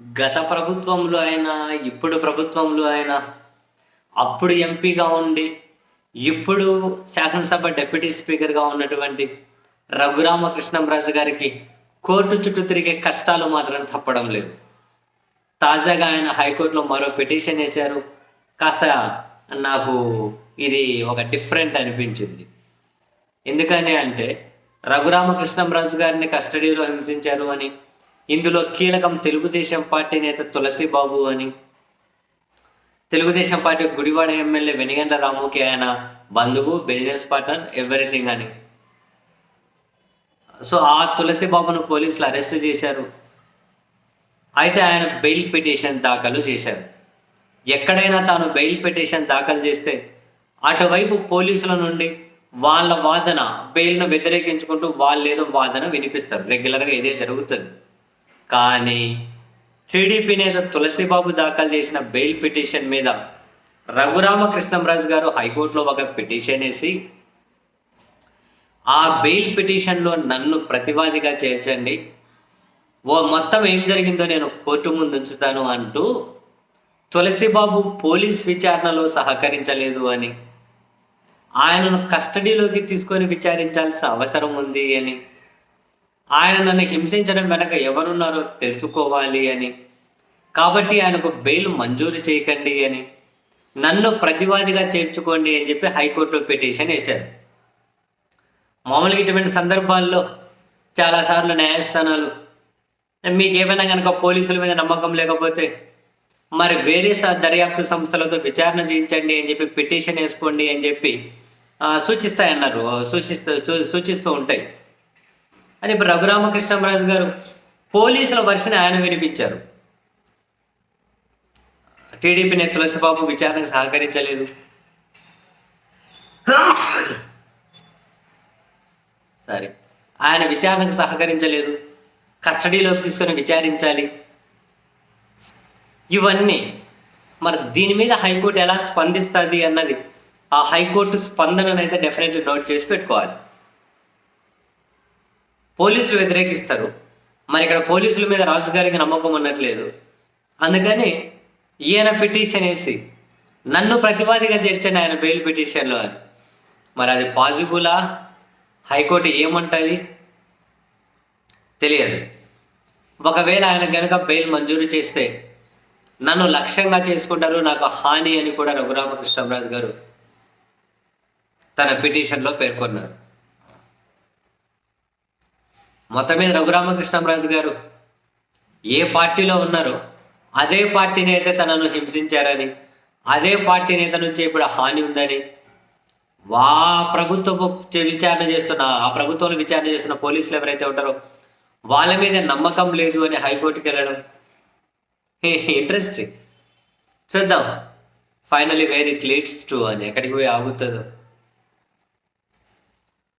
గత ప్రభుత్వంలో అయినా, ఇప్పుడు ప్రభుత్వంలో అయినా, అప్పుడు ఎంపీగా ఉండి, ఇప్పుడు శాసనసభ డిప్యూటీ స్పీకర్‌గా ఉన్నటువంటి రఘురామకృష్ణంరాజు గారికి కోర్టు చుట్టూ తిరిగే కష్టాలు మాత్రం తప్పడం లేదు. తాజాగా ఆయన హైకోర్టులో మరో పిటిషన్ ఏశారు. కాస్త నాకు ఇది ఒక డిఫరెంట్ అనిపించింది. ఎందుకని అంటే, రఘురామకృష్ణంరాజు గారిని కస్టడీలో హింసించారు అని, ఇందులో కీలకం తెలుగుదేశం పార్టీ నేత తులసిబాబు అని, తెలుగుదేశం పార్టీ గుడివాడ ఎమ్మెల్యే వెనిగండ్ల రాముకి ఆయన బంధువు, బిజినెస్ పార్ట్నర్, ఎవ్రీథింగ్ అని. సో ఆ తులసిబాబును పోలీసులు అరెస్ట్ చేశారు. అయితే ఆయన బెయిల్ పిటిషన్ దాఖలు చేశారు. ఎక్కడైనా తాను బెయిల్ పిటిషన్ దాఖలు చేస్తే అటువైపు పోలీసుల నుండి వాళ్ళ వాదన, బెయిల్ను వ్యతిరేకించుకుంటూ వాళ్ళేదో వాదన వినిపిస్తారు. రెగ్యులర్గా ఇదే జరుగుతుంది. కానీ టీడీపీ నేత తులసిబాబు దాఖలు చేసిన బెయిల్ పిటిషన్ మీద రఘురామకృష్ణంరాజు గారు హైకోర్టులో ఒక పిటిషన్ వేసి, ఆ బెయిల్ పిటిషన్లో నన్ను ప్రతివాదిగా చేర్చండి, మొత్తం ఏం జరిగిందో నేను కోర్టు ముందు ఉంచుతాను అంటూ తులసిబాబు పోలీస్ విచారణలో సహకరించలేదు అని, ఆయనను కస్టడీలోకి తీసుకొని విచారించాల్సిన అవసరం ఉంది అని, ఆయన నన్ను హింసించడం వెనక ఎవరున్నారో తెలుసుకోవాలి అని, కాబట్టి ఆయనకు బెయిల్ మంజూరు చేయకండి అని, నన్ను ప్రతివాదిగా చేర్చుకోండి అని చెప్పి హైకోర్టులో పిటిషన్ వేశారు. మామూలుగా ఇటువంటి సందర్భాల్లో చాలాసార్లు న్యాయస్థానాలు మీకు ఏమైనా కనుక పోలీసుల మీద నమ్మకం లేకపోతే మరి వేరే దర్యాప్తు సంస్థలతో విచారణ చేయించండి అని చెప్పి పిటిషన్ వేసుకోండి అని చెప్పి సూచిస్తాయన్నారు, సూచిస్తూ ఉంటాయి. అని ఇప్పుడు రఘురామకృష్ణంరాజు గారు పోలీసుల వర్షన్ ఆయన వినిపించారు. టీడీపీ నేత తులసిబాబు విచారణకు సహకరించలేదు, ఆయన విచారణకు సహకరించలేదు, కస్టడీలోకి తీసుకొని విచారించాలి. ఇవన్నీ మరి దీని మీద హైకోర్టు ఎలా స్పందిస్తుంది అన్నది, ఆ హైకోర్టు స్పందనను అయితే డెఫినెట్లీ నోట్ చేసి పెట్టుకోవాలి. పోలీసులు వ్యతిరేకిస్తారు, మరి ఇక్కడ పోలీసుల మీద రాజు గారికి నమ్మకం ఉన్నట్లేదు. అందుకని ఈయన పిటిషన్ వేసి నన్ను ప్రతివాదిగా చేర్చండి ఆయన బెయిల్ పిటిషన్లో అని. మరి అది పాజిబులా? హైకోర్టు ఏమంటుంది తెలియదు. ఒకవేళ ఆయన కనుక బెయిల్ మంజూరు చేస్తే నన్ను లక్ష్యంగా చేసుకుంటారు, నాకు హాని అని కూడా రఘురామకృష్ణంరాజు గారు తన పిటిషన్లో పేర్కొన్నారు. మొత్తం మీద రఘురామకృష్ణంరాజు గారు ఏ పార్టీలో ఉన్నారో అదే పార్టీ నేత తనను హింసించారని, అదే పార్టీ నేత నుంచి ఇప్పుడు హాని ఉందని, ప్రభుత్వంలో విచారణ చేస్తున్న పోలీసులు ఎవరైతే ఉంటారో వాళ్ళ మీద నమ్మకం లేదు అని హైకోర్టుకి వెళ్ళడం ఇంట్రెస్టింగ్. చూద్దాం finally where it leads to అని, ఎక్కడికి పోయి ఆగుతుందో.